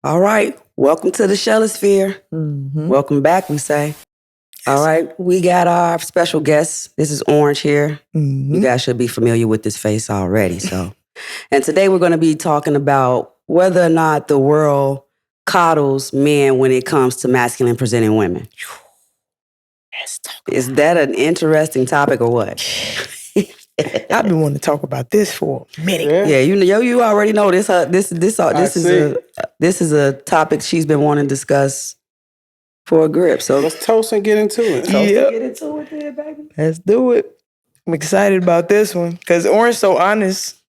All right. Welcome to the Shellosphere. Mm-hmm. Welcome back, we say. All right. We got our special guest. This is Orange here. Mm-hmm. You guys should be familiar with this face already. And today we're going to be talking about whether or not the world coddles men when it comes to masculine presenting women. Is that an interesting topic or what? I've been wanting to talk about this for a minute. Yeah, you already know this. This is a topic she's been wanting to discuss for a grip. So let's toast and get into it. Get into it, then, baby. Let's do it. I'm excited about this one because Orange so honest.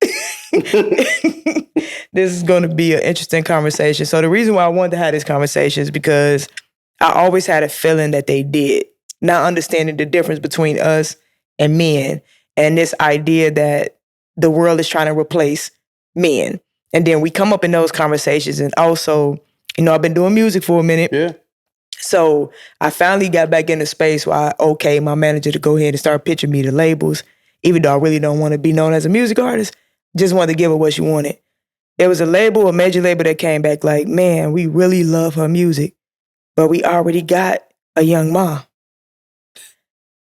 This is going to be an interesting conversation. So the reason why I wanted to have this conversation is because I always had a feeling that they did, not understanding the difference between us and men, and this idea that the world is trying to replace men. And then we come up in those conversations, and also, I've been doing music for a minute. Yeah. So I finally got back in the space where I okayed my manager to go ahead and start pitching me the labels, even though I really don't want to be known as a music artist. Just wanted to give her what she wanted. There was a major label that came back like, man, we really love her music, but we already got a young mom.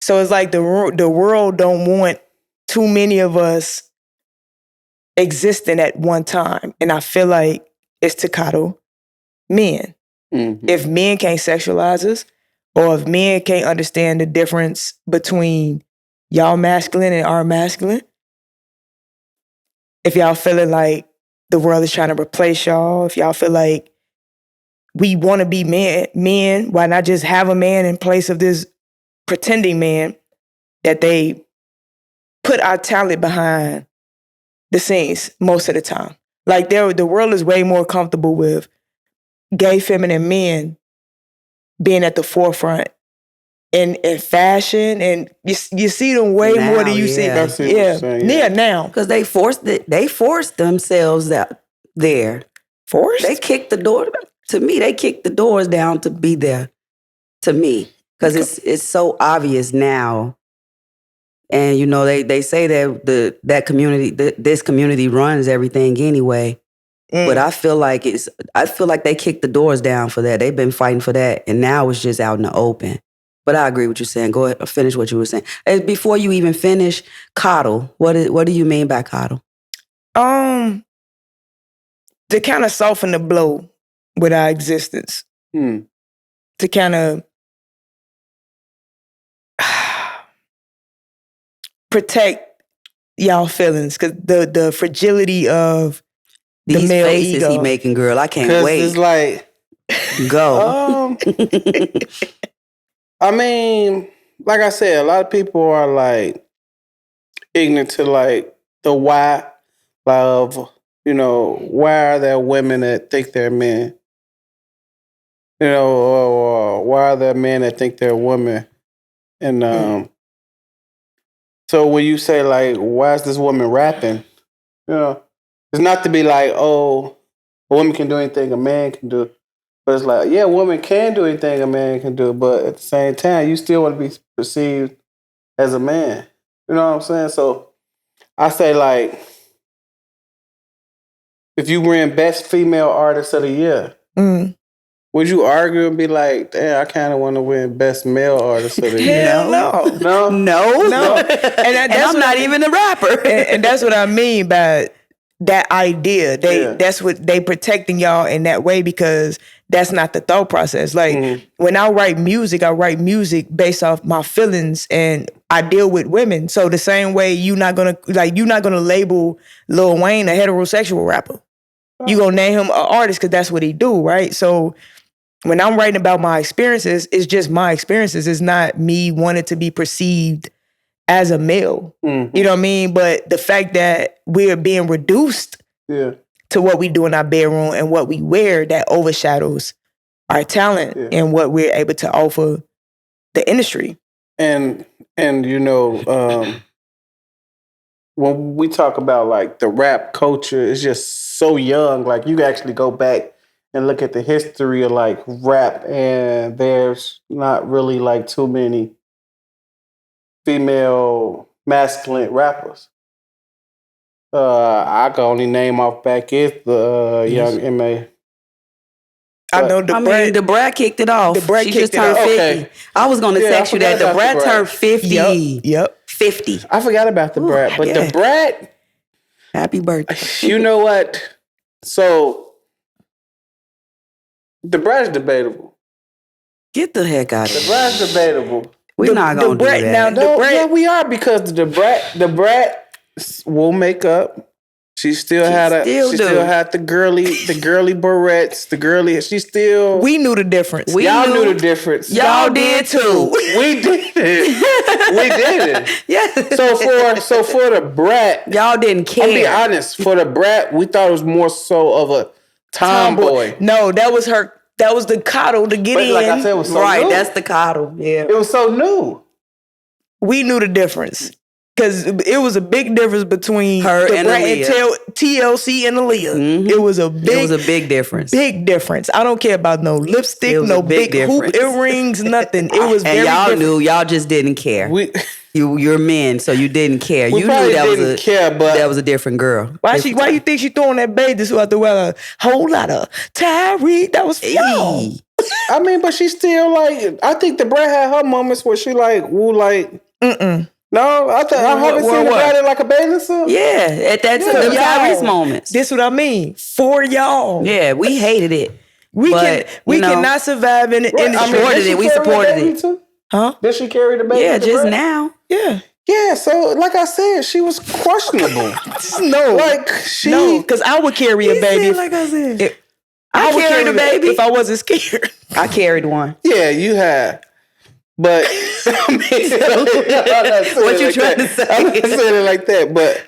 So it's like the world don't want too many of us existing at one time. And I feel like it's to coddle men. Mm-hmm. If men can't sexualize us, or if men can't understand the difference between y'all masculine and our masculine, if y'all feeling like the world is trying to replace y'all, if y'all feel like we want to be men, why not just have a man in place of this pretending man, that they put our talent behind the scenes most of the time. Like the world is way more comfortable with gay feminine men being at the forefront in fashion, and you see them way Now, more than you see. yeah. Yeah, now. Because they forced themselves out there. Forced? They kicked the door. To me, they kicked the doors down to be there. To me. Because it's so obvious now. And they say that that community, this community runs everything anyway. But I feel like they kicked the doors down for that. They've been fighting for that, and now it's just out in the open. But I agree with you saying. Go ahead, finish what you were saying. And before you even finish, coddle. What do you mean by coddle? To kind of soften the blow with our existence. To kind of protect y'all feelings, because the fragility of These the male faces ego. he making, girl, I can't wait. It's like, go. I mean, like I said, a lot of people are like ignorant to like the why of, why are there women that think they're men? Or why are there men that think they're women? And so when you say like, why is this woman rapping? It's not to be like, oh, a woman can do anything a man can do. But it's like, yeah, a woman can do anything a man can do, but at the same time, you still want to be perceived as a man. You know what I'm saying? So I say, like, if you win Best Female Artist of the Year, would you argue and be like, damn, I kind of want to win Best Male Artist of the Year? Hell no. No. And I'm not even a rapper. And that's what I mean by that idea. That's what they protecting y'all in that way, because that's not the thought process. Like when I write music based off my feelings, and I deal with women. So the same way you're not gonna label Lil Wayne a heterosexual rapper. You gonna name him an artist because that's what he do, right? So when I'm writing about my experiences, it's just my experiences. It's not me wanting to be perceived as a male. You know what I mean? But the fact that we're being reduced to what we do in our bedroom and what we wear, that overshadows our talent and what we're able to offer the industry. And when we talk about like the rap culture, it's just so young. Like you actually go back and look at the history of like rap, and there's not really like too many female masculine rappers. I can only name off back is the young M.A. I know the the brat kicked it off. The brat she kicked just it turned off. 50. Okay. I was going to text you that. The brat brat. turned 50. Yep. 50. I forgot about the brat, but yeah. the brat, Happy birthday. you know what? So the brat is debatable. Get the heck out of The here. brat is debatable. We're not going to do that. Now, No, yeah, we are, because the brat will make up. She still had the girly barrettes, she still. We knew the difference. Y'all knew the difference. Y'all did too. We did it. We did it. Yeah. So for the brat, Y'all didn't care. I'll be honest, for the brat, we thought it was more so of a tomboy. No, that was her. That was the coddle to get But in. like I said, it was so new. That's the coddle. Yeah. It was so new. We knew the difference. Because it was a big difference between her the and brat Aaliyah. TLC and Aaliyah. Mm-hmm. It was a big difference. Big difference. I don't care about no lipstick, no big hoop earrings, nothing. It was very y'all different. knew, y'all just didn't care. You're men, so you didn't care. We you probably knew that didn't care, but that was a different girl. Why you think she throwing that bathing suit out the well? A whole lot of Tyreek. That was for y'all. I mean, but she still like. I think the brat had her moments where she like woo like. No, I haven't seen the brat in like a bathing suit. Yeah, at that time, the Tyrese moments. This what I mean for y'all. Yeah, we hated it. We cannot survive in the supported it. We supported it. Huh? Did she carry the baby? Yeah, just brat? now. Yeah. Yeah, so like I said, she was questionable. No, because I would carry a baby. Like I said, I would carry the baby if I wasn't scared. I carried one. Yeah, you had. But I mean, what you trying to say? I'm not saying it like that, but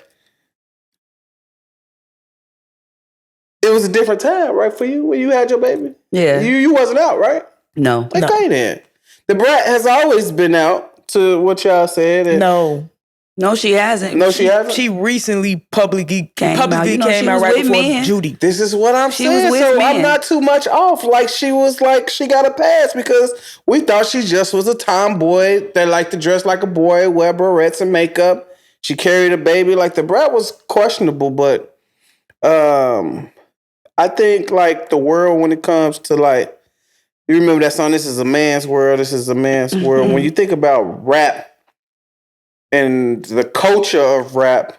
it was a different time, right, for you when you had your baby. Yeah, you wasn't out, right? No. Okay, then the brat has always been out. To what y'all said. No, she hasn't. No, she hasn't. She recently publicly came out right before men. Judy. This is what I'm saying. So I'm not too much off. Like she got a pass because we thought she just was a tomboy that liked to dress like a boy, wear barrettes and makeup. She carried a baby. Like the brat was questionable, but I think like the world when it comes to like. You remember that song, This Is a Man's World, This Is a Man's World. When you think about rap and the culture of rap,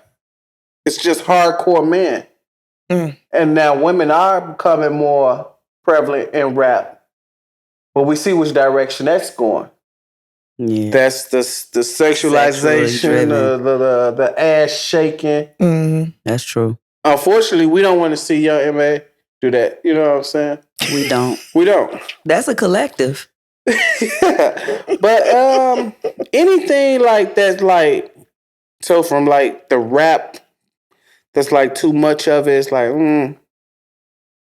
it's just hardcore men. And now women are becoming more prevalent in rap. But we see which direction that's going. Yeah. That's the sexualization, the ass shaking. Mm-hmm. That's true. Unfortunately, we don't want to see young MA do that. You know what I'm saying? We don't. We don't. That's a collective. But anything like that's like so from like the rap that's like too much of it, it's like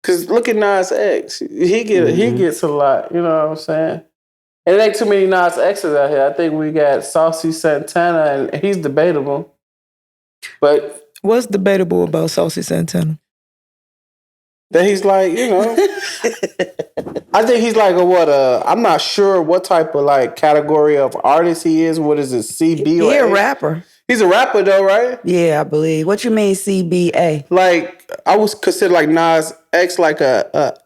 cause look at Nas X. He gets a lot, you know what I'm saying? And it ain't too many Nas X's out here. I think we got Saucy Santana and he's debatable. But what's debatable about Saucy Santana? That he's like, you know, I think he's like I'm not sure what type of like category of artist he is. What is it, CB or He's a rapper. He's a rapper though, right? Yeah, I believe. What you mean CBA? Like, I was considered like Nas X like a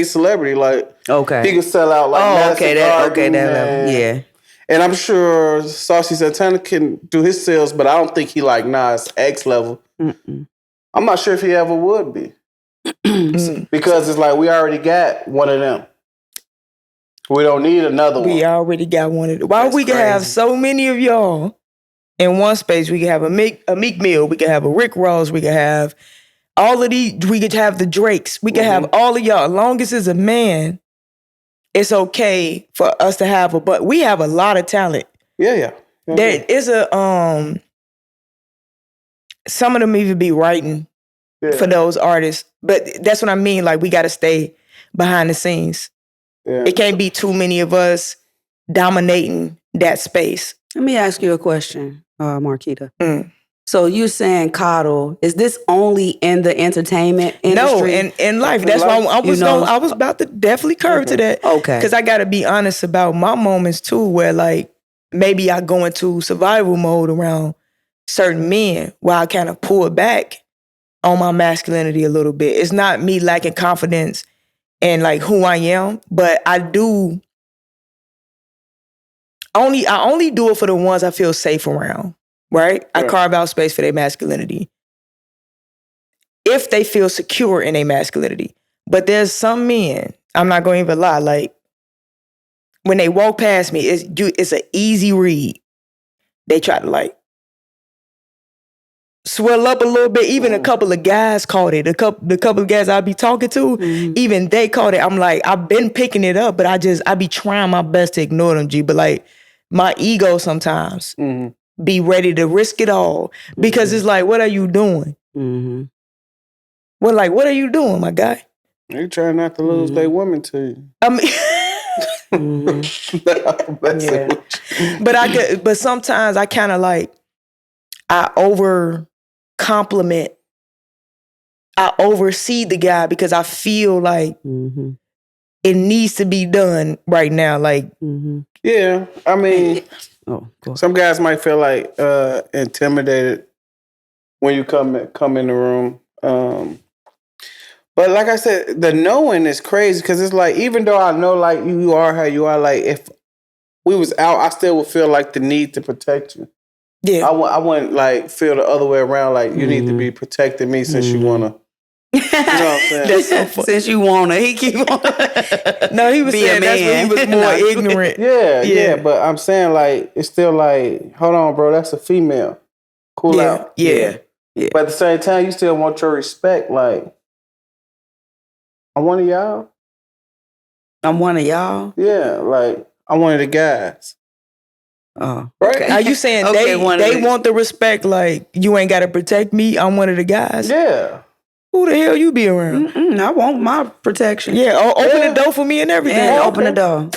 celebrity. Like, okay, he could sell out like that level. Yeah. And I'm sure Saucy Santana can do his sales, but I don't think he like Nas X level. I'm not sure if he ever would be. Because it's like we already got one of them. We don't need another one. We already got one of them. Why we can have so many of y'all in one space? We can have a Meek Mill. We can have a Rick Ross. We can have all of these. We could have the Drakes. We can have all of y'all. As long as it's a man, it's okay for us to have but we have a lot of talent. Yeah. There is some of them even be writing for those artists. But that's what I mean. Like, we got to stay behind the scenes. Yeah. It can't be too many of us dominating that space. Let me ask you a question, Marquita. So you saying Coddle, is this only in the entertainment industry? No, in life. That's why I was about to definitely curve to that. Okay. Because I got to be honest about my moments too, where like maybe I go into survival mode around certain men while I kind of pull back on my masculinity a little bit. It's not me lacking confidence and like who I am, but I only do it for the ones I feel safe around, right? I carve out space for their masculinity. If they feel secure in their masculinity. But there's some men, I'm not going to even lie, like when they walk past me, it's an easy read. They try to like swell up a little bit. Even a couple of guys caught it. The couple of guys I be talking to, even they caught it. I'm like, I've been picking it up, but I be trying my best to ignore them, G. But like my ego sometimes be ready to risk it all because it's like, what are you doing? Well, like, what are you doing, my guy? They trying not to lose their woman to you. I mean, but sometimes I kind of like, I oversee the guy because I feel like it needs to be done right now. Like, yeah, I mean, some guys might feel like intimidated when you come in the room. But like I said, the knowing is crazy because it's like, even though I know like you are how you are, like if we was out, I still would feel like the need to protect you. Yeah, I wouldn't like feel the other way around. Like you need to be protecting me since you wanna. You know what I'm saying? That's so funny. Since you wanna, he keep on. No, he was saying that's when he was more ignorant. Yeah. But I'm saying like it's still like, hold on, bro, that's a female. Cool out. Yeah. But at the same time, you still want your respect. Like, I'm one of y'all. I'm one of y'all. Yeah, like I'm one of the guys. Oh, right. Okay. Are you saying they want the respect? Like you ain't got to protect me. I'm one of the guys. Yeah. Who the hell you be around? I want my protection. Yeah. Open the door for me and everything. And open the door.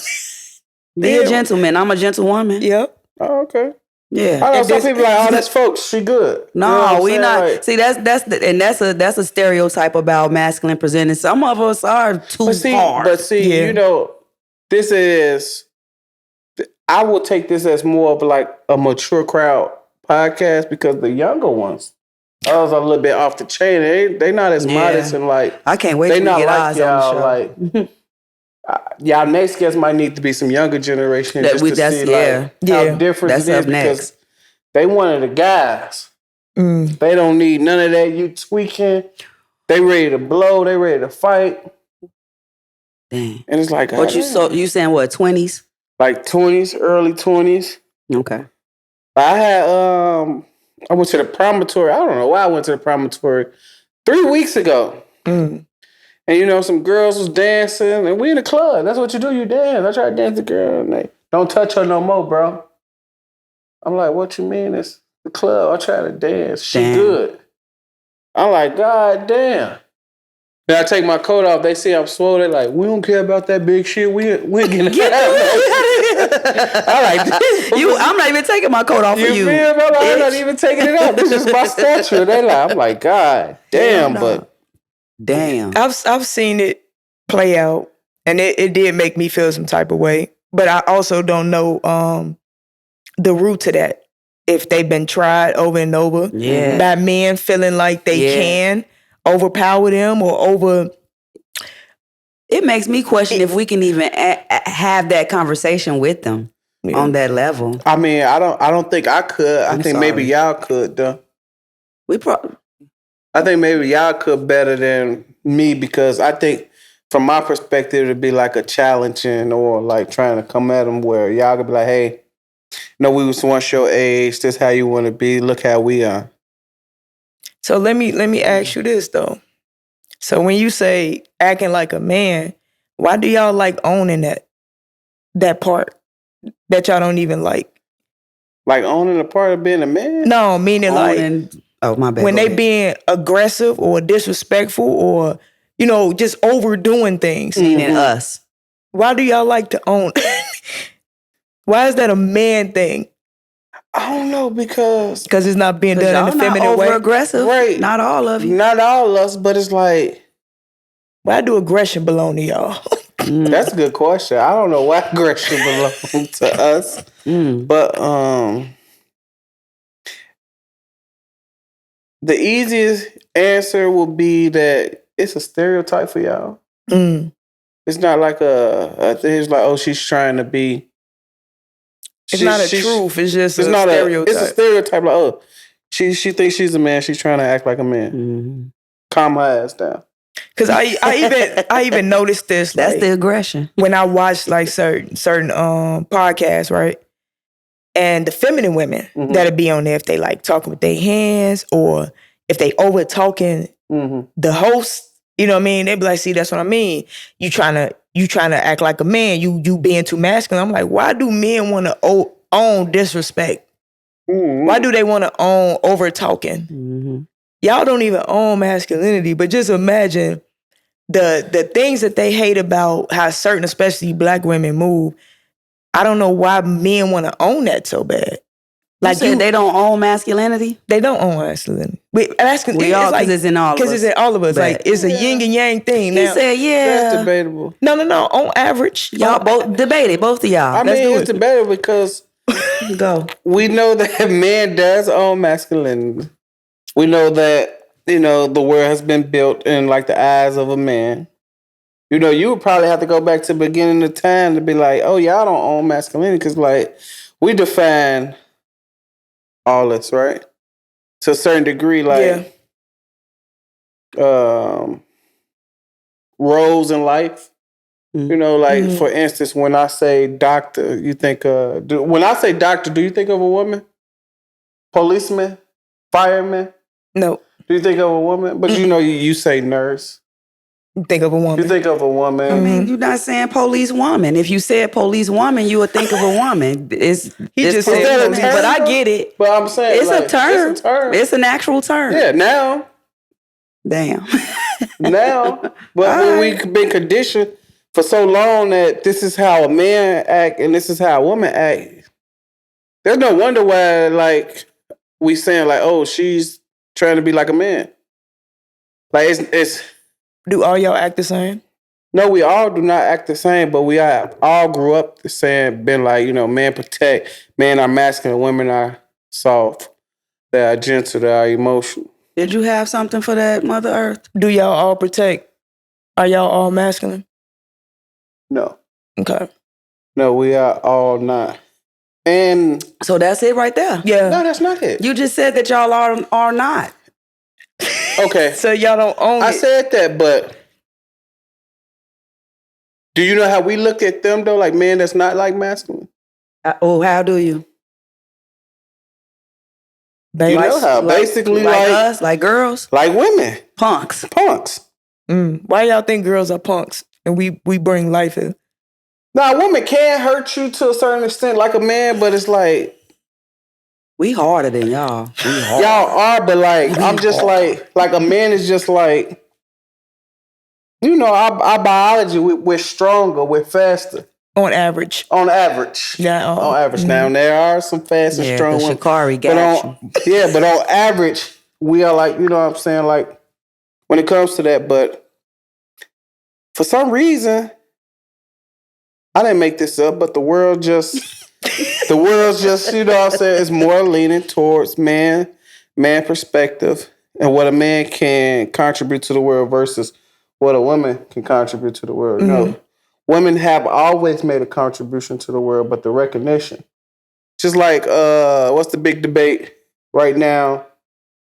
Be a gentleman. I'm a gentlewoman. Yep. Oh, okay. Yeah. I know some people like, oh, that's folks. She good. No, we not. Like, see, that's a stereotype about masculine presenting. Some of us are too hard. But see, you know, this is. I will take this as more of like a mature crowd podcast because the younger ones, I was a little bit off the chain. They not as modest and like. I can't wait to get eyes on the show. Like, y'all next guest might need to be some younger generation just to see like how different it is because they one of the guys. They don't need none of that. You tweaking. They ready to blow. They ready to fight. Dang. And it's like, what you saying? What 20s? Like 20s, early 20s. Okay. I went to the promontory. I don't know why I went to the promontory 3 weeks ago. And you know, some girls was dancing, and we in the club. That's what you do. You dance. I try to dance the girl, and they don't touch her no more, bro. I'm like, what you mean? It's the club. I try to dance. She good. I'm like, God damn. Then I take my coat off. They see I'm swole. They're like, we don't care about that big shit. We ain't getting I like this. I'm not even taking my coat off for you. Feel, bro? I'm not even taking it off. This is my statue. They like, I'm like, God damn, Damn. I've seen it play out, and it did make me feel some type of way. But I also don't know the root to that. If they've been tried over and over by men feeling like they can overpower them or over. It makes me question if we can even have that conversation with them on that level. I mean, I don't think I could. I think maybe y'all could though. I think maybe y'all could better than me because I think from my perspective it'd be like a challenging or like trying to come at them where y'all could be like, hey, no, we was once your age. This how you want to be. Look how we are. So let me ask you this though. So when you say acting like a man, why do y'all like owning that part that y'all don't even like? Like owning the part of being a man? No, meaning like my bad. When they being aggressive or disrespectful or just overdoing things. Meaning us. Why do y'all like to own? Why is that a man thing? I don't know because it's not being done in a feminine way. Over-aggressive, right? Not all of you. Not all of us, but it's like, why do aggression belong to y'all? That's a good question. I don't know why aggression belongs to us, but the easiest answer will be that it's a stereotype for y'all. It's not like a thing. It's like, oh, she's trying to be. It's not a truth. It's just it's a not stereotype. It's a stereotype. Like, oh, she thinks she's a man. She's trying to act like a man. Mm-hmm. Calm her ass down. Because I even noticed this. That's like, the aggression. when I watch like certain podcasts, right? And the feminine women that'll be on there, if they like talking with their hands or if they over talking the host, you know what I mean? They be like, see, that's what I mean. You trying to act like a man. You being too masculine. I'm like, why do men want to own disrespect? Why do they want to own over talking? Y'all don't even own masculinity, but just imagine the things that they hate about how certain, especially black women, move. I don't know why men want to own that so bad. Like they don't own masculinity. They don't own masculinity. We all, because it's in all of us. Because it's in all of us. Like it's a yin and yang thing. He now, said, yeah. That's debatable. No. On average, Y'all both debate it, both of y'all. I mean, it's debatable because go. We know that man does own masculinity. We know that, the world has been built in like the eyes of a man. You would probably have to go back to the beginning of time to be like, oh, y'all don't own masculinity because, like, we define all this, right? To a certain degree, like, roles in life. For instance, when I say doctor, you think, when I say doctor, do you think of a woman? Policeman? Fireman? No. Do you think of a woman? But you say nurse. You think of a woman. You think of a woman. I mean, you're not saying police woman. If you said police woman, you would think of a woman. He just said police, but I get it. But I'm saying it's a term. It's a term. It's an actual term. Yeah, now. Damn. Now. But when we've been conditioned for so long that this is how a man act and this is how a woman act, there's no wonder why, like, we saying, like, oh, she's trying to be like a man. Like, it's do all y'all act the same? No, we all do not act the same, but we all grew up the same, been like, man protect, men are masculine, women are soft, they are gentle, they are emotional. Did you have something for that, Mother Earth? Do y'all all protect? Are y'all all masculine? No. Okay. No, we are all not. And so that's it right there. Yeah. No, that's not it. You just said that y'all are not. Okay. So y'all don't own it. I said that, but do you know how we look at them though? Like, man, that's not like masculine. How do you? You know how basically like us, like girls, like women, punks. Why y'all think girls are punks and we bring life in? Now, a woman can hurt you to a certain extent, like a man, but it's like we harder than y'all. Y'all are, but like I'm just like a man is just like, our biology, we're stronger, we're faster. On average. On average. Yeah. On average. Now, there are some fast and strong ones. Shikari got you. But on average, we are like, you know what I'm saying? Like, when it comes to that, but for some reason, I didn't make this up, but the world just, you know what I'm saying, is more leaning towards man perspective and what a man can contribute to the world versus what a woman can contribute to the world. No, women have always made a contribution to the world, but the recognition, just like what's the big debate right now?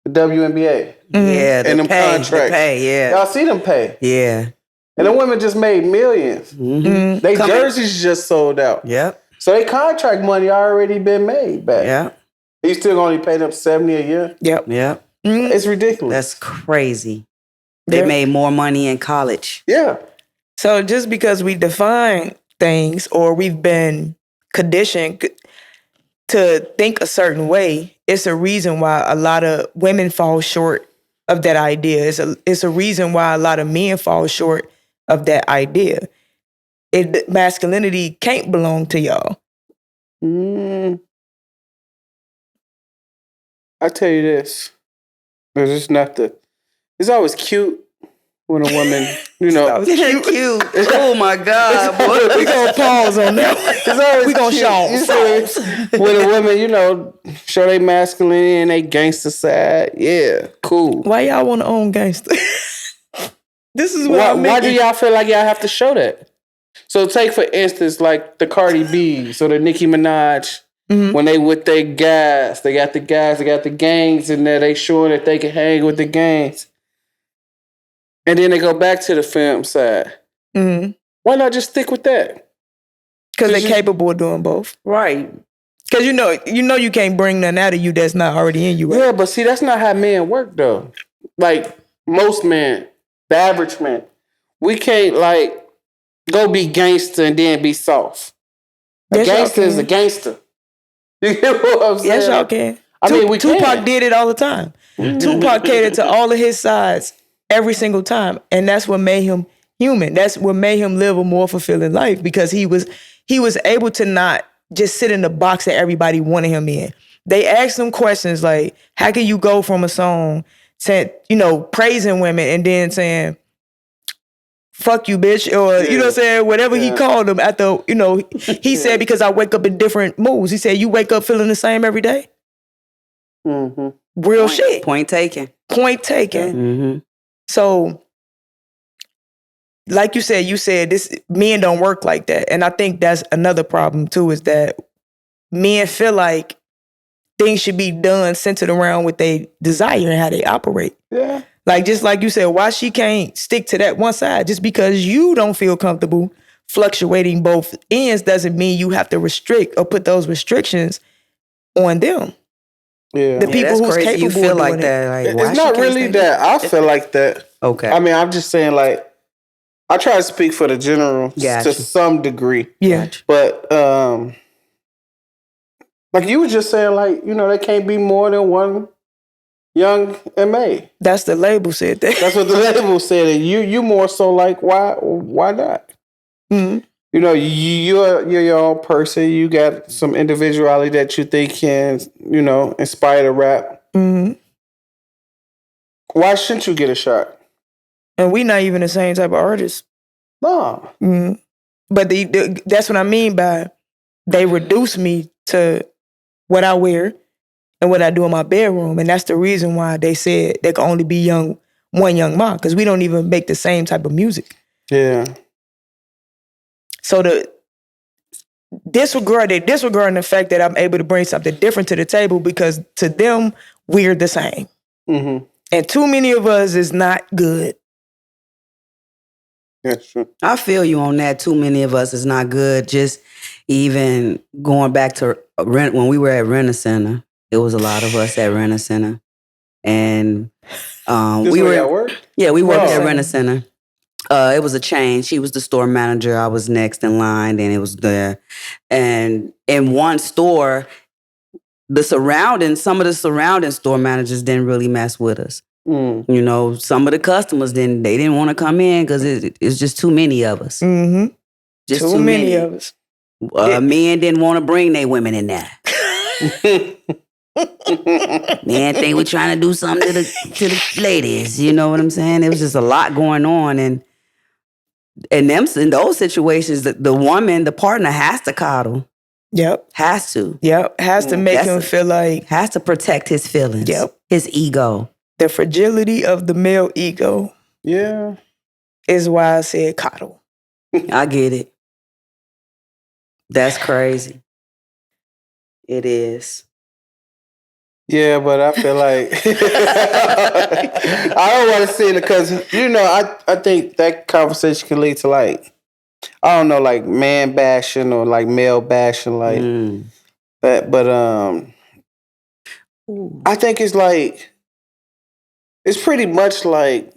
The WNBA. Yeah, and them contracts. The pay, yeah. Y'all see them pay. Yeah. And the women just made millions. They jerseys just sold out. Yep. So they contract money already been made back. Yep. You still only pay them $70 a year? Yep. It's ridiculous. That's crazy. They made more money in college. Yeah. So just because we define things or we've been conditioned to think a certain way, it's a reason why a lot of women fall short of that idea. It's a reason why a lot of men fall short of that idea. Masculinity can't belong to y'all. I tell you this. It's always cute when a woman, cute. Oh my God, boy. We gonna pause on that. It's always we gonna show when a woman, show they masculinity and they gangster side. Yeah, cool. Why y'all want to own gangster? This is what why do y'all feel like y'all have to show that? So take for instance, like the Cardi B, so the Nicki Minaj, when they with their guys, they got the gangs in there, they showing that they can hang with the gangs. And then they go back to the film side. Mm-hmm. Why not just stick with that? Because they're capable of doing both. Right. Because you know you can't bring nothing out of you that's not already in you. Right? Yeah, but see, that's not how men work though. Like most men, the average man, we can't like go be gangster and then be soft. A gangster is a gangster. You get what I'm saying? Yes, y'all can. Tupac did it all the time. Tupac catered to all of his sides every single time. And that's what made him human. That's what made him live a more fulfilling life, because he was able to not just sit in the box that everybody wanted him in. They asked him questions like, how can you go from a song saying, praising women and then saying, fuck you, bitch, or, you know what I'm saying, whatever he called them after, he said, because I wake up in different moods. He said, you wake up feeling the same every day? Mm-hmm. Real shit. Point taken. Point taken. Mm-hmm. So, like you said this, men don't work like that. And I think that's another problem too, is that men feel like things should be done centered around what they desire and how they operate. Yeah. Like, just like you said, why she can't stick to that one side? Just because you don't feel comfortable fluctuating both ends doesn't mean you have to restrict or put those restrictions on them. Yeah. The people who's crazy. capable You feel of like doing that. it. Like, why it's not she really that. I feel like that. Okay. I mean, I'm just saying, like, I try to speak for the general to some degree. Yeah. But, like you were just saying, like, there can't be more than one young MA. That's the label said that. That's what the label said. And you more so like, why not? Mm-hmm. You're your own person. You got some individuality that you think can, inspire the rap. Mm-hmm. Why shouldn't you get a shot? And we not even the same type of artists. No. Mm-hmm. But that's what I mean by they reduce me to what I wear and what I do in my bedroom. And that's the reason why they said there can only be one young Ma, because we don't even make the same type of music. Yeah. So disregarding the fact that I'm able to bring something different to the table, because to them, we're the same. Mm-hmm. And too many of us is not good. Yeah, sure. I feel you on that. Too many of us is not good. Just even going back to when we were at Rent Center, it was a lot of us at Rent Center, and we were at work. Yeah, we worked at Rent Center. It was a chain. She was the store manager. I was next in line. Then it was there, and in one store, some of the surrounding store managers didn't really mess with us. Mm. Some of the customers didn't want to come in because it's just too many of us. Mm-hmm. Just too many of us. Men didn't want to bring their women in there. Men think we're trying to do something to the ladies. You know what I'm saying? There was just a lot going on, and in those situations, the woman, the partner, has to coddle. Yep. Has to. Yep. Has to make him feel like. Has to protect his feelings. Yep. His ego. The fragility of the male ego. Yeah. Is why I said coddle. I get it. That's crazy. It is. Yeah, but I feel like I don't want to see it because I think that conversation can lead to like man bashing or like male bashing like that. But I think it's pretty much like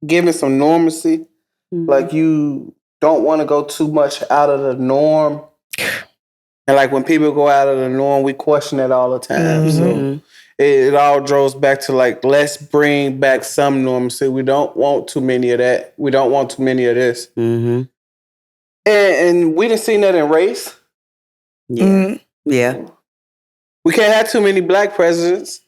giving some normalcy. Mm-hmm. Like you don't want to go too much out of the norm. And like when people go out of the norm, we question it all the time. Mm-hmm. So it all draws back to like, let's bring back some normalcy. We don't want too many of that. We don't want too many of this. Mm-hmm. And we done seen that in race. Yeah. Mm-hmm. Yeah. We can't have too many black presidents.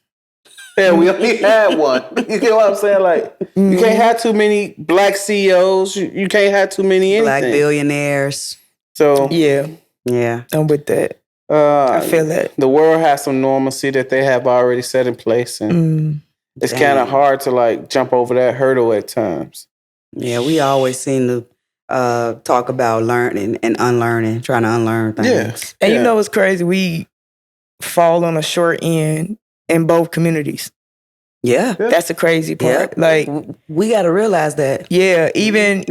Yeah, we only had one. You get what I'm saying? Like, you can't have too many black CEOs. You can't have too many anything. Black billionaires. So yeah. Yeah. I'm with that. I feel that. The world has some normalcy that they have already set in place. And it's kind of hard to like jump over that hurdle at times. Yeah, we always seem to talk about learning and unlearning, trying to unlearn things. Yeah. And you know what's crazy? We fall on a short end in both communities. Yeah. That's the crazy part. Yeah. Like, we got to realize that. Yeah, even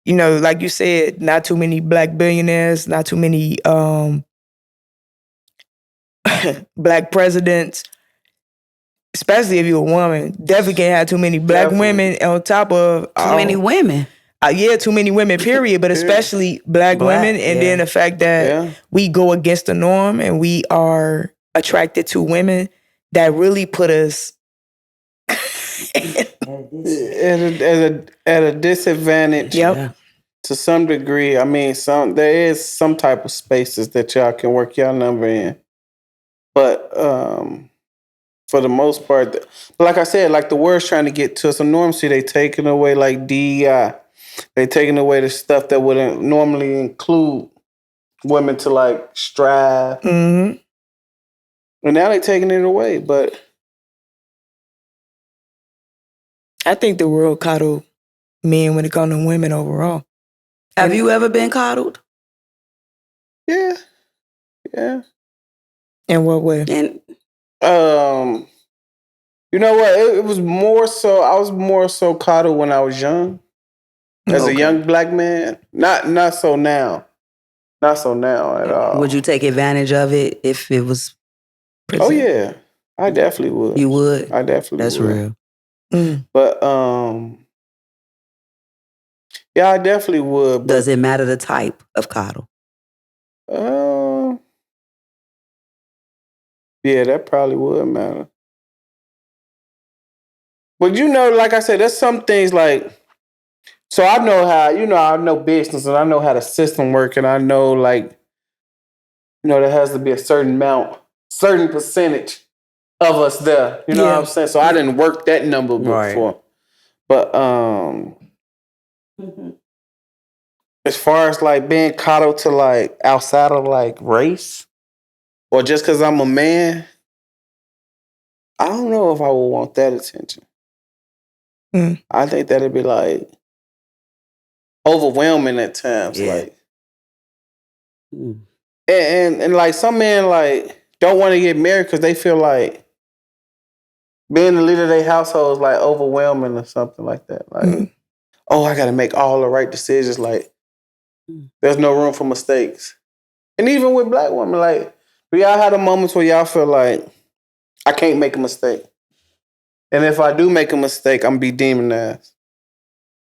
you know, like you said, not too many black billionaires, not too many black presidents. Especially if you're a woman, definitely can't have too many black women on top of too many women. Too many women, period. But especially black women, and then the fact that we go against the norm and we are attracted to women that really put us at a disadvantage. Yep. To some degree. I mean, there is some type of spaces that y'all can work y'all number in, but for the most part, but like I said, like the world's trying to get to some normalcy. They taking away like DEI. They taking away the stuff that wouldn't normally include women to like strive. Mm-hmm. And now they taking it away. But I think the world coddle men when it comes to women overall. Have you ever been coddled? Yeah. Yeah. In what way? And you know what? It was more so. I was more so coddled when I was young, as a young black man. Not so now. Not so now at all. Would you take advantage of it if it was presented? Oh yeah, I definitely would. You would? I definitely That's would. real. Mm. But yeah, I definitely would. Does it matter the type of coddle? Yeah, that probably would matter. But you know, like I said, there's some things like, so I know how, I know business and I know how the system works, and I know like, there has to be a certain percentage of us there. You know what I'm saying? So I didn't work that number before. Right. But as far as like being coddled to like outside of like race, or just because I'm a man, I don't know if I would want that attention. I think that'd be like overwhelming at times. Yeah. Like, and like some men like don't want to get married because they feel like being the leader of their household is like overwhelming or something like that. Like, oh, I got to make all the right decisions. Like, there's no room for mistakes. And even with black women, like, do y'all have the moments where y'all feel like I can't make a mistake? And if I do make a mistake, I'm be demonized.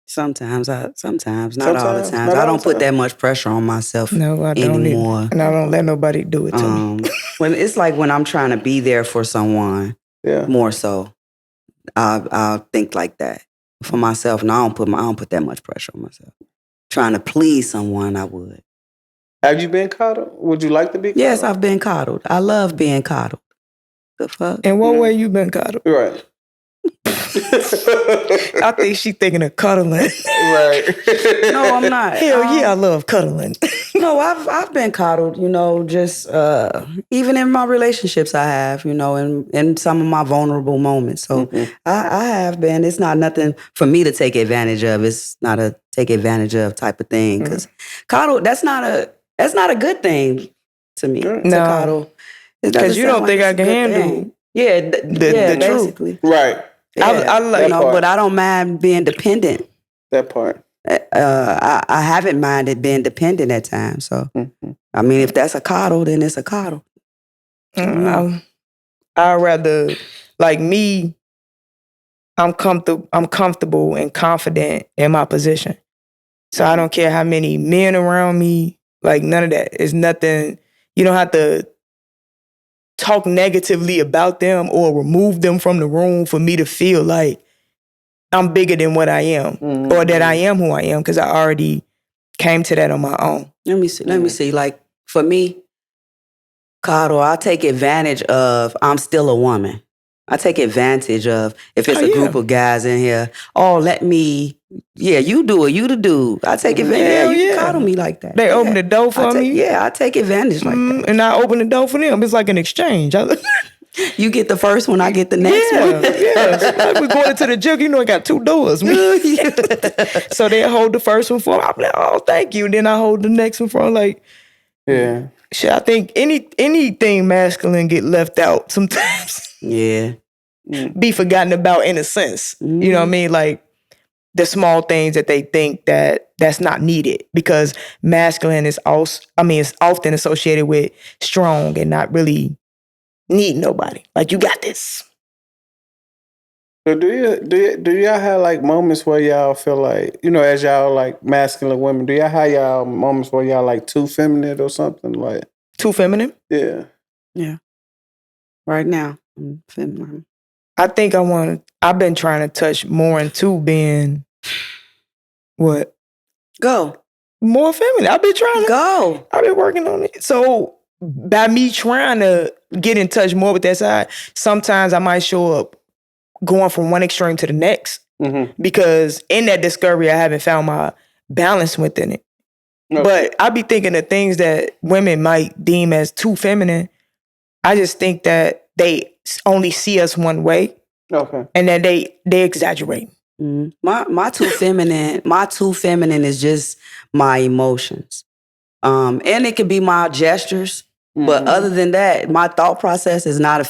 Sometimes, not all the time. I don't put that much pressure on myself. No, I don't anymore. And I don't let nobody do it to me. When it's like when I'm trying to be there for someone, more so, I'll think like that. For myself, no, I don't put that much pressure on myself. Trying to please someone, I would. Have you been coddled? Would you like to be coddled? Yes, I've been coddled. I love being coddled. The fuck? In what way you been coddled? Right. I think she thinking of cuddling. Right. No, I'm not. Hell yeah, I love cuddling. No, I've been coddled, just even in my relationships I have, in some of my vulnerable moments. So I have been. It's not nothing for me to take advantage of. It's not a take advantage of type of thing. Because coddle, that's not a good thing to me. To coddle. Because you don't think I can handle the basically. Truth. Right. Yeah, I like, but I don't mind being dependent. That part. I haven't minded being dependent at times. So, I mean, if that's a coddle, then it's a coddle. I'd rather, like me, I'm comfortable and confident in my position. So I don't care how many men around me, like none of that. It's nothing, you don't have to talk negatively about them or remove them from the room for me to feel like I'm bigger than what I am or that I am who I am, because I already came to that on my own. Let me see. Like for me, coddle, I take advantage of, I'm still a woman. I take advantage of, if it's a group of guys in here, you do it, you the dude. I take advantage. You can coddle me like that. They open the door for me? Yeah, I take advantage like that. And I open the door for them. It's like an exchange. You get the first one, I get the next one. Yeah. Like we're going into the gym, you know, I got 2 doors. So they hold the first one for me. I'm like, oh, thank you. And then I hold the next one for them. Like, Yeah. shit, I think anything masculine get left out sometimes. Yeah. Be forgotten about in a sense. You know what I mean? Like the small things that they think that's not needed, because masculine is also, it's often associated with strong and not really need nobody. Like, you got this. So do y'all have like moments where y'all feel like, you know, as y'all like masculine women, do y'all have y'all moments where y'all like too feminine or something like? Too feminine? Yeah. Yeah. Right now, I'm feminine. I think I've been trying to touch more into being what? Go. More feminine. I've been working on it. So by me trying to get in touch more with that side, sometimes I might show up going from one extreme to the next, because in that discovery, I haven't found my balance within it. Okay. But I be thinking of things that women might deem as too feminine. I just think that they only see us one way. Okay. And that they exaggerate. My too feminine is just my emotions. And it could be my gestures. But other than that, my thought process is not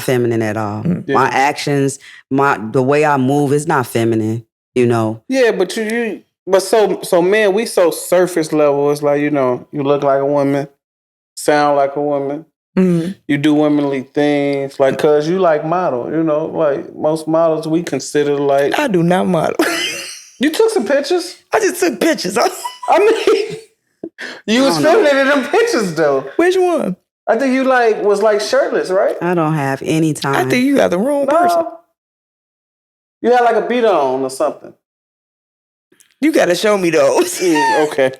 feminine at all. Yeah. My actions, the way I move is not feminine, you know. Yeah, but so man, we so surface level. It's like, you know, you look like a woman, sound like a woman, you do womanly things, like, cause you like model, you know, like most models we consider like. I do not model. You took some pictures? I just took pictures. I mean, you was feminine in them pictures though. Which one? I think you was shirtless, right? I don't have any time. I think you got the wrong person. You had like a beat on or something. You got to show me those. Okay.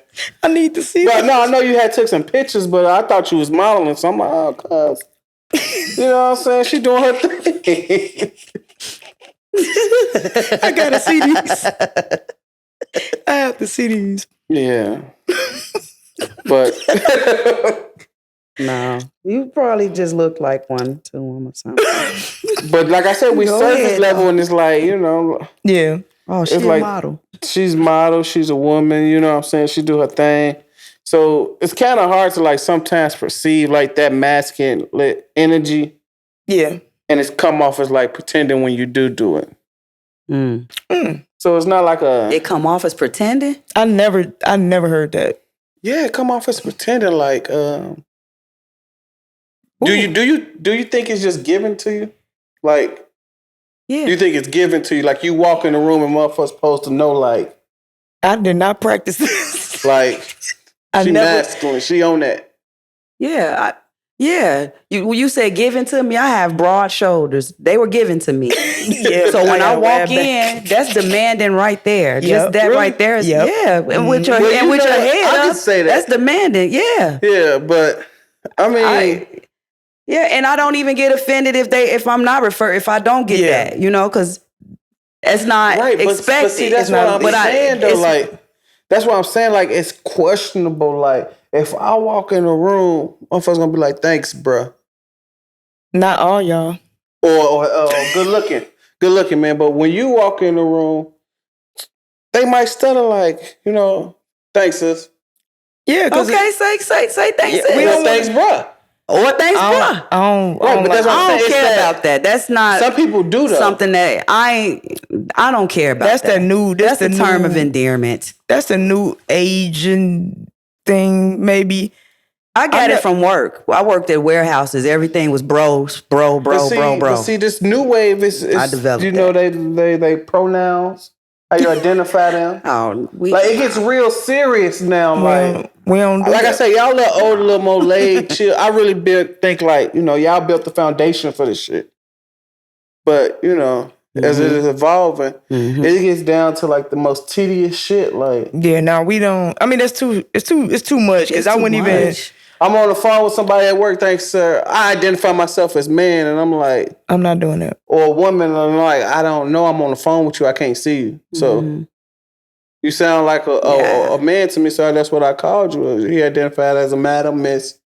I need to see them. No, I know you had took some pictures, but I thought you was modeling. So I'm like, oh, cuz. You know what I'm saying? She doing her thing. I got to see these. I have to see these. Yeah. But no, you probably just look like one to them or something. But like I said, we surface level, and it's like, you know. Yeah. Oh, she's a model. She's model. She's a woman. You know what I'm saying? She do her thing. So it's kind of hard to like sometimes perceive like that masculine energy. Yeah. And it's come off as like pretending when you do it. So it's not like it come off as pretending? I never heard that. Yeah, it come off as pretending like do you think it's just given to you? Like, yeah. Do you think it's given to you? Like you walk in the room and motherfuckers supposed to know like I did not practice this. Like she masculine, she on that. Yeah. When you say given to me, I have broad shoulders. They were given to me. Yeah. So when I walk in, that's demanding right there. Yep. Just that right there is and with your head I up, say that. That's demanding. Yeah. Yeah, but I mean and I don't even get offended if I'm not if I don't get that, you know, because it's not expected. But see, that's what I'm saying though. Like that's what I'm saying. Like it's questionable. Like if I walk in a room, motherfuckers gonna be like, "Thanks, bruh." Not all y'all. Or good looking, man. But when you walk in the room, they might stutter like, you know, "Thanks, sis." Yeah. Okay. Say thanks. Yeah, we don't thanks, bruh. Or thanks, bruh. I don't care about that. That's not. Some people do though. Something that I don't care about. That's That's the term of endearment. That's a new Asian thing, maybe. I got it from work. I worked at warehouses. Everything was bro. But see, this new wave is I developed. You know, they pronouns. How you identify them? Like it gets real serious now. Like we don't. Like I say, y'all little older, a little more laid, chill. I really think like, you know, y'all built the foundation for this shit. But you know, as it is evolving, it gets down to like the most tedious shit. Like no, we don't. I mean, it's too much because I wouldn't even. I'm on the phone with somebody at work. Thanks, sir. I identify myself as man, and I'm like, I'm not doing that. Or a woman, and I'm like, I don't know. I'm on the phone with you. I can't see you. So you sound like a man to me. So that's what I called you. He identified as a madam, miss.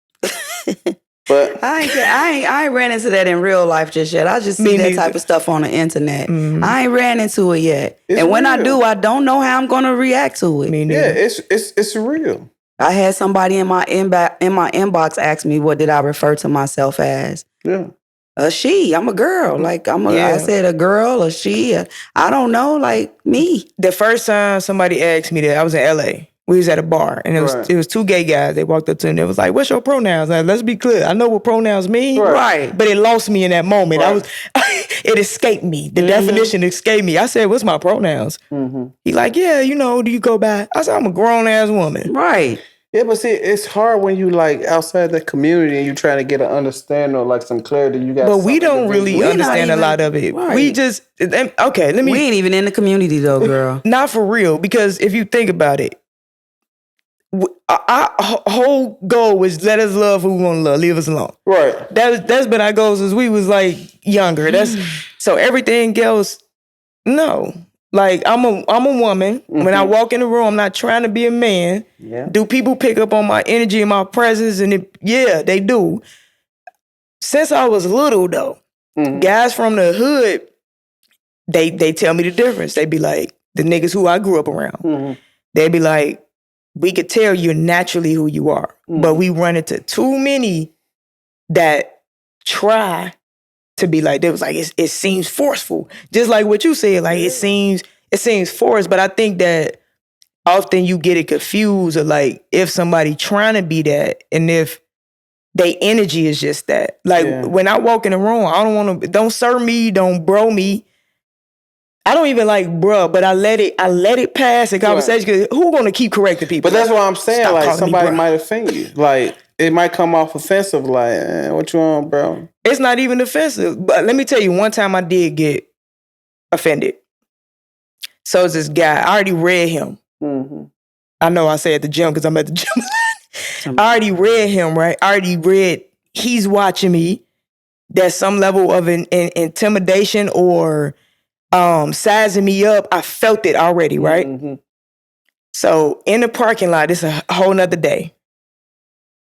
But I ain't ran into that in real life just yet. I just see that type of stuff on the internet. I ain't ran into it yet. And when I do, I don't know how I'm gonna react to it. Yeah, it's real. I had somebody in my inbox ask me, what did I refer to myself as? Yeah. A she. I'm a girl. Like I said a girl, a she. I don't know. Like me. The first time somebody asked me that, I was in LA. We was at a bar, and it was two gay guys. They walked up to me and they was like, "What's your pronouns?" Like, let's be clear. I know what pronouns mean, right? But it lost me in that moment. Right. It escaped me. The definition escaped me. I said, "What's my pronouns?" He like, "Yeah, do you go by?" I said, "I'm a grown ass woman." Right. Yeah, but see, it's hard when you like outside the community and you trying to get an understanding or like some clarity. You got, but we don't really understand a lot of it. Right. We just We ain't even in the community though, girl. Not for real, because if you think about it, our whole goal was let us love who we want to love, leave us alone. Right. That's been our goal since we was like younger. So everything else, no. Like I'm a woman. When I walk in the room, I'm not trying to be a man. Yeah. Do people pick up on my energy and my presence? And yeah, they do. Since I was little though, guys from the hood, they tell me the difference. They be like, the niggas who I grew up around. They be like, we could tell you're naturally who you are. But we run into too many that try to be like, they was like, it seems forceful. Just like what you said, like it seems forced. But I think that often you get it confused of like, if somebody trying to be that and if their energy is just that. Like when I walk in the room, don't sir me, don't bro me. I don't even like bruh, but I let it pass in conversation because who gonna keep correcting people? But that's what I'm saying. Stop like somebody bruh. might offend you. Like it might come off offensive. Like, what you on, bro? It's not even offensive. But let me tell you, one time I did get offended. So it's this guy. I already read him. I know I say at the gym because I'm at the gym. I already read him, right? I already read he's watching me. There's some level of intimidation or sizing me up. I felt it already, right? So in the parking lot, it's a whole nother day.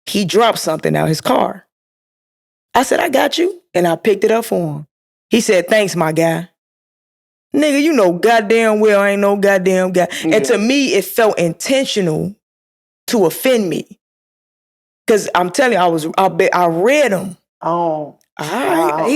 He dropped something out his car. I said, I got you. And I picked it up for him. He said, thanks, my guy. Nigga, you know goddamn well I ain't no goddamn guy. And to me, it felt intentional to offend me. Because I'm telling you, I read him. Oh. I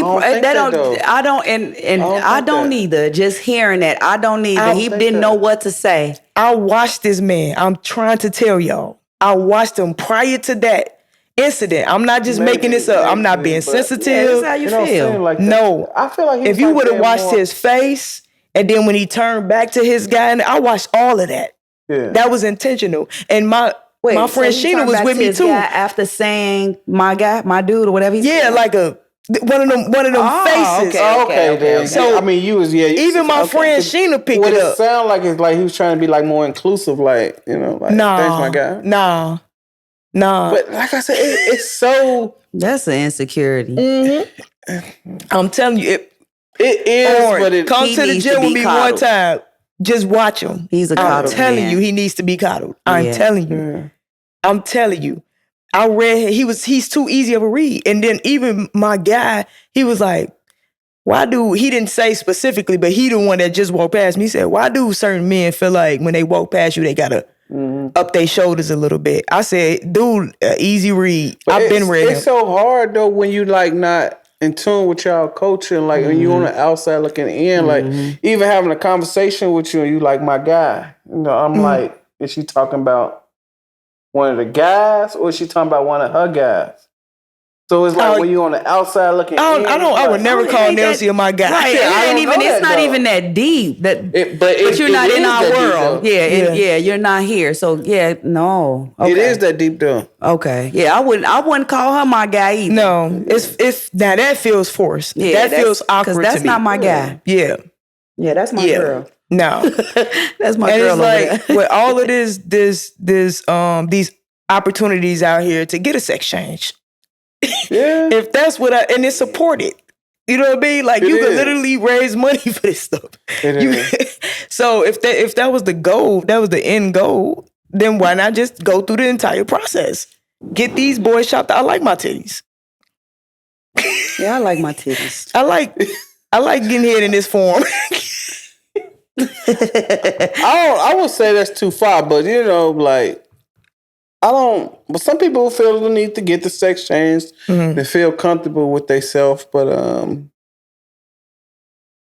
don't either. Just hearing that, I don't either. He didn't know what to say. I watched this man. I'm trying to tell y'all. I watched him prior to that incident. I'm not just making this up. I'm not being sensitive. Yeah, that's how you feel. Like no. I feel like if you would have watched his face, and then when he turned back to his guy, and I watched all of that. Yeah. That was intentional. And my friend Sheena was with me too. After saying my guy, my dude, or whatever he said. Yeah, like one of them faces. Okay. So I mean, you was even my friend Sheena picked it up. What it sound like is like he was trying to be like more inclusive, like thanks my guy. Nah. But like I said, it's so that's an insecurity. I'm telling you, it is. But come to the gym with me one time. Just watch him. He's a coddle. I'm telling you, he needs to be coddled. I'm telling you. I'm telling you. I read he's too easy of a read. And then even my guy, he was like, he didn't say specifically, but he the one that just walked past me. He said, why do certain men feel like when they walk past you, they gotta up their shoulders a little bit? I said, dude, easy read. I've been reading. It's so hard though when you like not in tune with y'all culture and like when you on the outside looking in, like even having a conversation with you and you like my guy. I'm like, is she talking about one of the guys or is she talking about one of her guys? So it's like when you on the outside looking in. I would never call Nelsie my guy. Right. It's not even that deep. But you're not in our world. Yeah, you're not here. So no. Okay. It is that deep though. Okay. Yeah, I wouldn't call her my guy either. No. It's now that feels forced. Yeah, that feels awkward to me. That's not my guy. Yeah. Yeah, that's my girl. No. That's my and girl. It's like with all of these opportunities out here to get a sex change. Yeah. If that's what and it's supported. You know what I mean? Like you could literally raise money for this stuff. So if that was the goal, that was the end goal, then why not just go through the entire process? Get these boys chopped. I like my titties. Yeah, I like my titties. I like getting head in this form. I would say that's too far, but you know, like I don't. But some people feel the need to get the sex changed and feel comfortable with themselves, but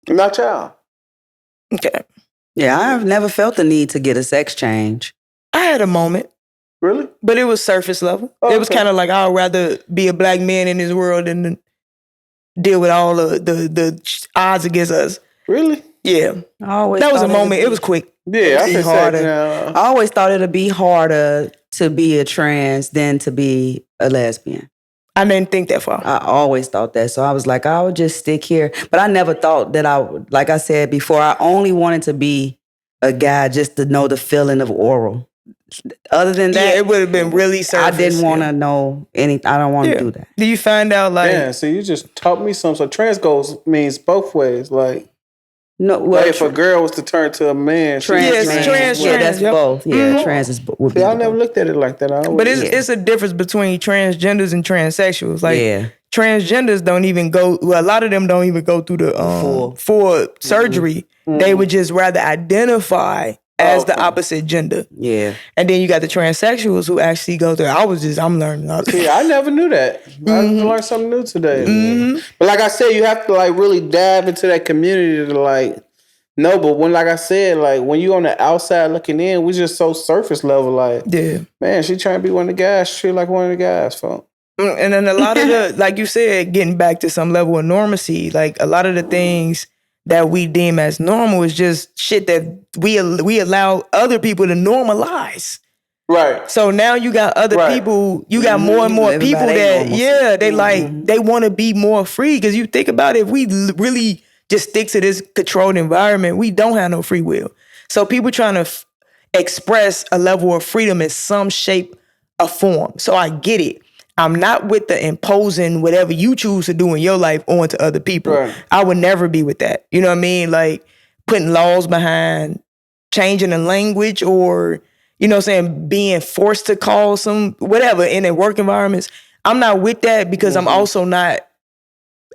not y'all. Okay. Yeah, I've never felt the need to get a sex change. I had a moment. Really? But it was surface level. Oh, it was kind of like I'd rather be a black man in this world than deal with all the odds against us. Really? Yeah. That was a moment. It was quick. Yeah, I be can harder. say. I always thought it'd be harder to be a trans than to be a lesbian. I didn't think that far. I always thought that. So I was like, I would just stick here. But I never thought that I would, like I said before, I only wanted to be a guy just to know the feeling of oral. Other than that, it would have been really surface. I didn't want to know anything. I don't want to do that. Do you find out like? Yeah, so you just taught me something. So trans goes means both ways. Like, no, well, like if a girl was to turn to a man, trans. Yeah, that's both. Yeah, trans is would be. I never looked at it like that. But it's a difference between transgenders and transsexuals. Like, transgenders don't even go. Well, a lot of them don't even go through the full surgery. They would just rather identify as the opposite gender. Yeah. And then you got the transsexuals who actually go through. I'm learning. Yeah, I never knew that. I learned something new today. But like I said, you have to like really dive into that community to like know. But when, like I said, like when you on the outside looking in, we just so surface level. Like, man, she trying to be one of the guys. She like one of the guys, folks. And then a lot of the, like you said, getting back to some level of normacy, like a lot of the things that we deem as normal is just shit that we allow other people to normalize. Right. So now you got other people, you got more and more people that, they like, they want to be more free. Because you think about it, if we really just stick to this controlled environment, we don't have no free will. So people trying to express a level of freedom in some shape or form. So I get it. I'm not with the imposing whatever you choose to do in your life onto other people. Right. I would never be with that. You know what I mean? Like putting laws behind changing the language or, you know what I'm saying, being forced to call some whatever in their work environments. I'm not with that because I'm also not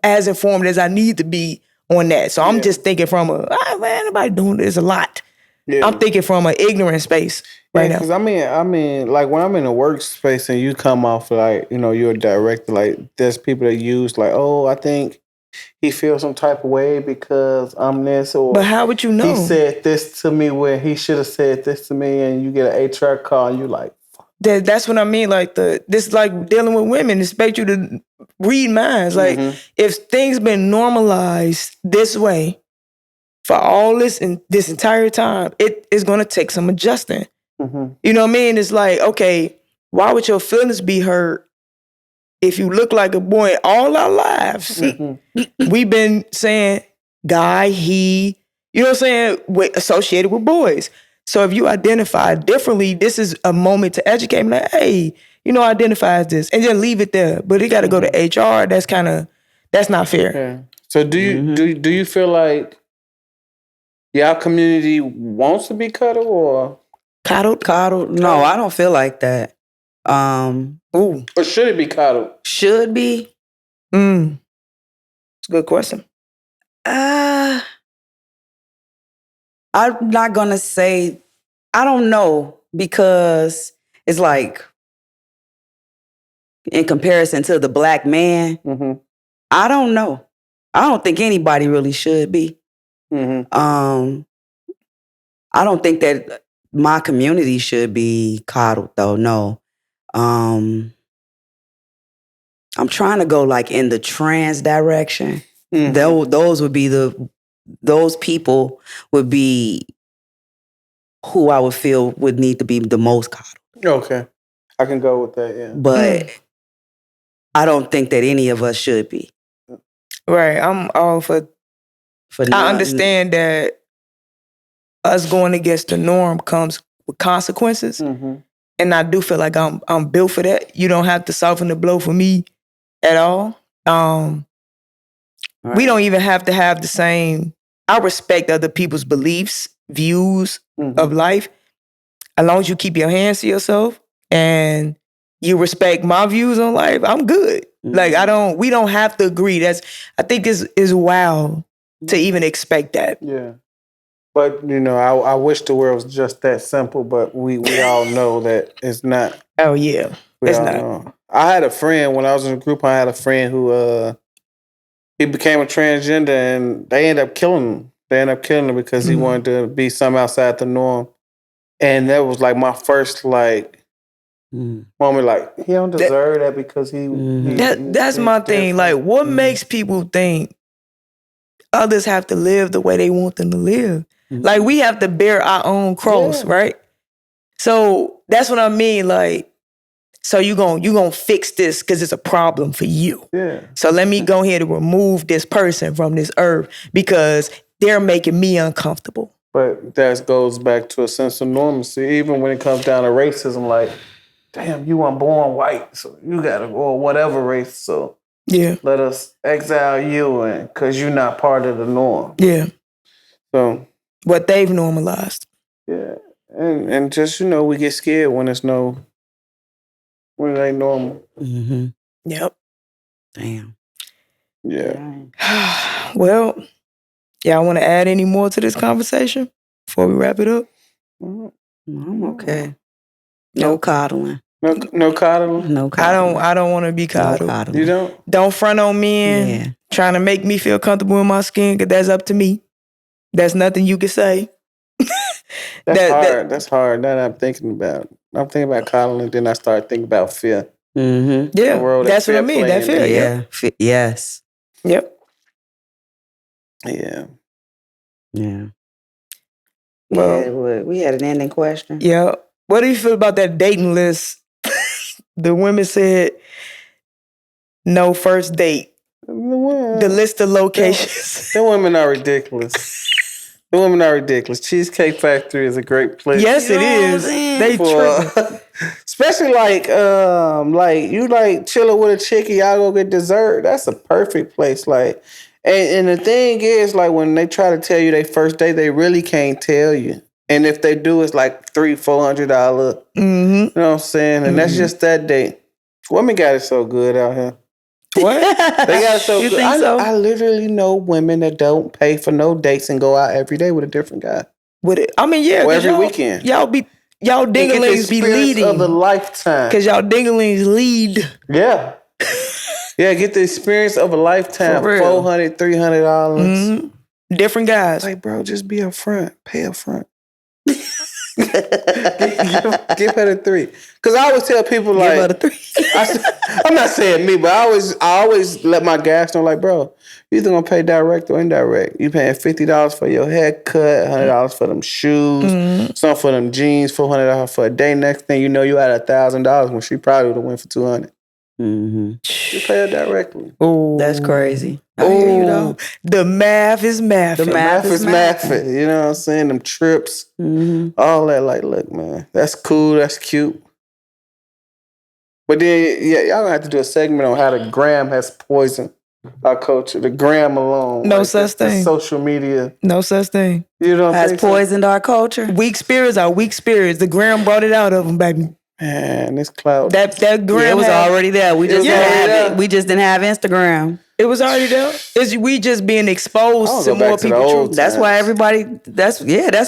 as informed as I need to be on that. So I'm just thinking from man, anybody doing this a lot. Yeah. I'm thinking from an ignorant space right now. Because I mean, like when I'm in a workspace and you come off like, you know, you're a director, like there's people that use like, oh, I think he feels some type of way because I'm this, or but how would you know? He said this to me where he should have said this to me, and you get an HR call and you like, fuck. That's what I mean. Like this like dealing with women, expect you to read minds. Like if things been normalized this way for all this and this entire time, it is going to take some adjusting. You know what I mean? It's like, okay, why would your feelings be hurt if you look like a boy all our lives? We've been saying guy, he, you know what I'm saying, associated with boys. So if you identify differently, this is a moment to educate me. Like, hey, you know, identify as this, and then leave it there. But it got to go to HR. That's not fair. Yeah. So do you feel like y'all community wants to be cuddled or coddled? No, I don't feel like that. Or should it be coddled? Should be. It's a good question. I'm not gonna say. I don't know because it's like in comparison to the black man. I don't know. I don't think anybody really should be. I don't think that my community should be coddled, though. No. I'm trying to go like in the trans direction. Those would be those people would be who I would feel would need to be the most coddled. Okay. I can go with that, yeah. But I don't think that any of us should be. Right. I'm all for I understand that us going against the norm comes with consequences. And I do feel like I'm built for that. You don't have to soften the blow for me at all. We don't even have to have the same. I respect other people's beliefs, views of life, as long as you keep your hands to yourself and you respect my views on life, I'm good. Like we don't have to agree. I think is wild to even expect that. Yeah. But, I wish the world was just that simple, but we all know that it's not. Oh, yeah. It's not. Know. I had a friend, when I was in a group, I had a friend who, he became a transgender and they ended up killing him. They ended up killing him because he wanted to be something outside the norm. And that was like my first, like, moment, like, he don't deserve that because that's my thing. Like, what makes people think others have to live the way they want them to live? Like, we have to bear our own cross, right? So that's what I mean. Like, so you gonna fix this because it's a problem for you. Yeah. So let me go ahead and remove this person from this earth because they're making me uncomfortable. But that goes back to a sense of normalcy. Even when it comes down to racism, like, damn, you weren't born white, so you gotta go whatever race. So let us exile you, and because you're not part of the norm. Yeah. So what they've normalized. Yeah, and just we get scared when it ain't normal. Mm-hmm. Yep. Damn. Yeah. Well, y'all want to add any more to this conversation before we wrap it up? I'm okay. No coddling. No coddling? No coddling. I don't want to be coddled. No coddling. You don't? Don't front on men trying to make me feel comfortable in my skin, because that's up to me. That's nothing you can say. That's hard. That's hard. That I'm thinking about. I'm thinking about coddling, then I start thinking about fear. Mm-hmm. Yeah, that's what I mean. That fear. Yeah. Yes. Yep. Yeah. Yeah. Well, we had an ending question. Yeah. What do you feel about that dating list? The women said no first date. The list of locations. The women are ridiculous. The women are ridiculous. Cheesecake Factory is a great place. Yes, it is. They tripping. Especially like you like chilling with a chick and y'all go get dessert. That's a perfect place. Like, and the thing is, like, when they try to tell you their first date, they really can't tell you. And if they do, it's like $300-400. Mm-hmm. You know what I'm saying? And that's just that date. Women got it so good out here. What? They got it so you good. think so? I literally know women that don't pay for no dates and go out every day with a different guy. With it, I mean, yeah. Or every weekend. Y'all dinglings be leading. Of the lifetime. Because y'all dinglings lead. Yeah. Yeah, get the experience of a lifetime. $400, $300. Mm-hmm. Different guys. Like, bro, just be up front. Pay up front. Give her the 3. Because I always tell people, like, give her the 3. I'm not saying me, but I always let my guys know, like, bro, you either gonna pay direct or indirect. You paying $50 for your haircut, $100 for them shoes, some for them jeans, $400 for a day. Next thing you know, you had $1,000 when she probably would have went for $200. Mm-hmm. You pay her directly. Oh, that's crazy. I hear you though. The math is math. The math is math. You know what I'm saying? Them trips, all that. Like, look, man, that's cool. That's cute. But then, y'all gonna have to do a segment on how the gram has poisoned our culture. The gram alone. No such thing. The social media. No such thing. You know what has poisoned our culture. Weak spirits are weak spirits. The gram brought it out of them, baby. Man, this cloud. That gram it was already there. We just didn't have it. We just didn't have Instagram. It was already there. We just being exposed to more people. Truth. That's why everybody. That's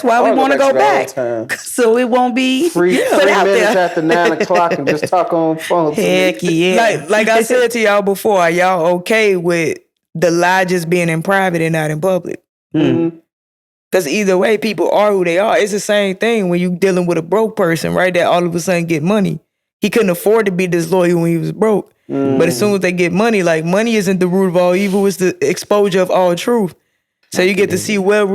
why we want to go back. So it won't be free put out minutes there after 9:00 and just talk on phone. Heck yeah! Like I said to y'all before, are y'all okay with the lie just being in private and not in public? Mm-hmm. Because either way, people are who they are. It's the same thing when you dealing with a broke person, right? That all of a sudden get money. He couldn't afford to be disloyal when he was broke. But as soon as they get money, like, money isn't the root of all evil. It's the exposure of all truth. So you get to see where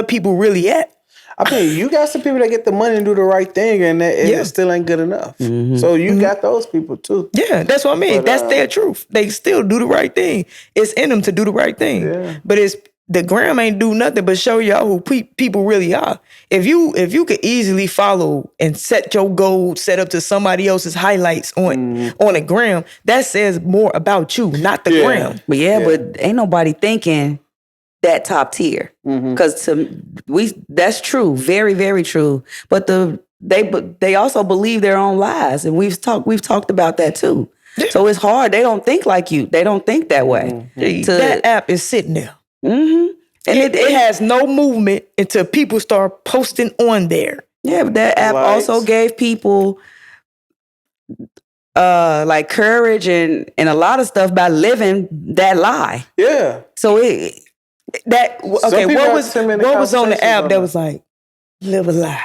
people really at. I mean, you got some people that get the money and do the right thing, and it still ain't good enough. Mm-hmm. So you got those people too. Yeah, that's what I mean. But, that's their truth. They still do the right thing. It's in them to do the right thing. Yeah. But the gram ain't do nothing but show y'all who people really are. If you could easily follow and set your goal set up to somebody else's highlights on a gram, that says more about you, not the gram. But but ain't nobody thinking that top tier. Because that's true, very, very true. But the they also believe their own lies, and we've talked about that too. Yeah. So it's hard. They don't think like you. They don't think that way. That app is sitting there. Mm-hmm. And it has no movement until people start posting on there. Yeah, but that app also gave people like courage and a lot of stuff by living that lie. Yeah. So what was on the app that was like, live a lie?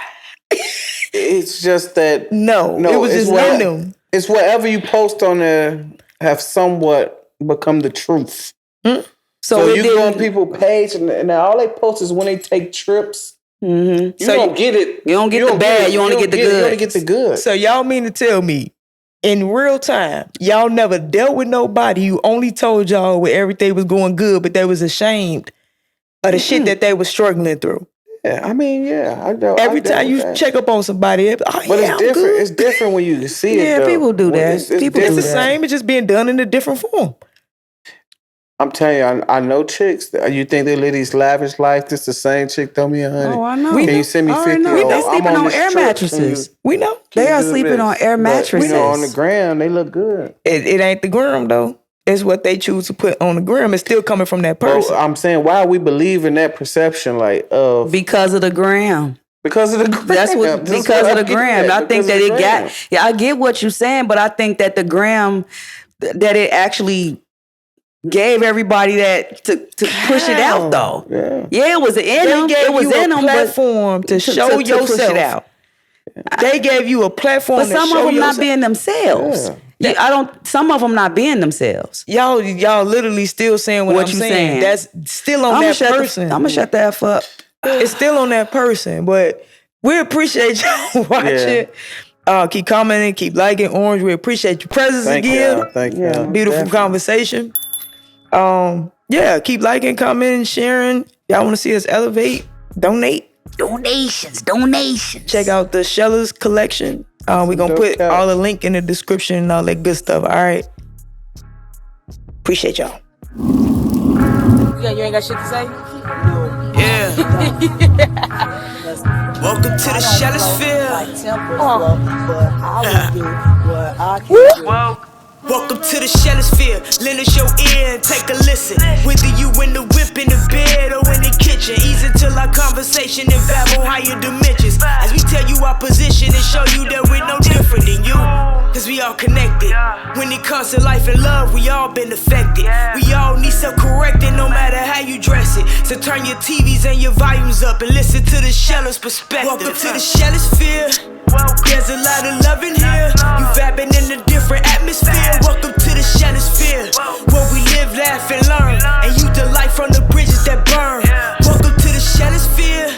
It's just that no, it was just random. It's whatever you post on there have somewhat become the truth. Mm. So you go on people's page and all they post is when they take trips. Mm-hmm. You don't get it. You don't get the bad. You only get the good. You only get the good. So y'all mean to tell me, in real time, y'all never dealt with nobody who only told y'all when everything was going good, but they was ashamed of the shit that they was struggling through? Yeah, I mean, I know. Every time you check up on somebody, but it's different. Good. It's different when you see it. Yeah, people do that. It's the same. It's just being done in a different form. I'm telling you, I know chicks. You think they live these lavish life? This the same chick throw me $100. Oh, I know. Can you send me 50? They sleeping on air mattresses. We know. They are sleeping on air mattresses. But, on the gram, they look good. It ain't the gram, though. It's what they choose to put on the gram. It's still coming from that person. I'm saying, why we believe in that perception, because of the gram. Because of the gram. Because of the gram. I think that it got. Yeah, I get what you're saying, but I think that the gram, that it actually gave everybody that to push it out, though. Yeah, it was in them. It was in them, platform to show yourself. Push it out. They gave you a platform, but some of them not being themselves. Yeah. Some of them not being themselves. Y'all literally still saying what I'm saying. That's still on that person. I'm gonna shut the F up. It's still on that person, but we appreciate y'all watching. Keep commenting, keep liking. Orange, we appreciate your presence again. Thank you. Beautiful conversation. Keep liking, commenting, sharing. Y'all want to see us elevate? Donate. Donations. Check out the Shellers collection. We're going to put all the link in the description and all that good stuff. All right. Appreciate y'all. You ain't got shit to say? Yeah. Welcome to the Shellersphere. Welcome to the Shellersphere. Lend us your ear and take a listen. Whether you in the whip, in the bed, or in the kitchen, ease into our conversation and vibe on higher dimensions. As we tell you our position and show you that we're no different than you. Cause we all connected. When it comes to life and love, we all been affected. We all need self-correcting no matter how you dress it. So turn your TVs and your volumes up and listen to the Sheller's perspective. Welcome to the Shellersphere. There's a lot of love in here. You vibing in a different atmosphere. Welcome to the Shellersphere, where we live, laugh, and learn, and use the light from the bridges that burn. Welcome to the Shellersphere.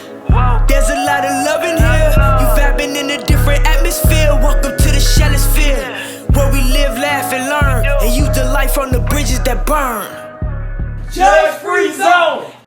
There's a lot of love in here. You vibing in a different atmosphere. Welcome to the Shellersphere, where we live, laugh, and learn, and use the light from the bridges that burn. Judge Free Zone.